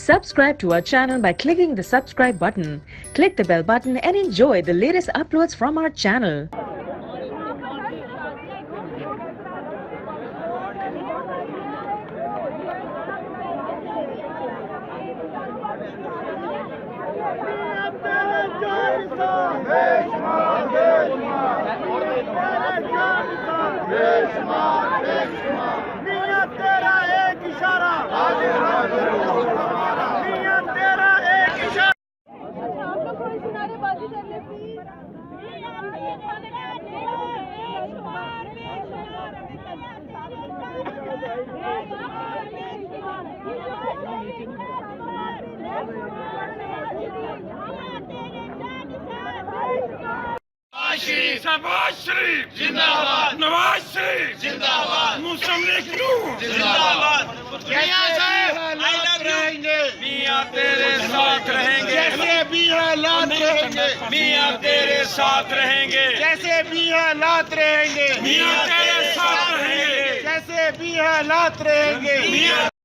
Subscribe to our channel by clicking the subscribe button. Click the bell button and enjoy the latest uploads from our channel. Shahbaz शरीफ जिंदाबाद, नवाज शरीफ जिंदाबाद, मुस्लिम league जिंदाबाद। मियां साहब रहेंगे, मियां तेरे साथ रहेंगे, जैसे भी हालात रहेंगे, मियां तेरे साथ रहेंगे, जैसे भी हालात रहेंगे, मियां तेरे साथ रहेंगे, जैसे भी हालात रहेंगे।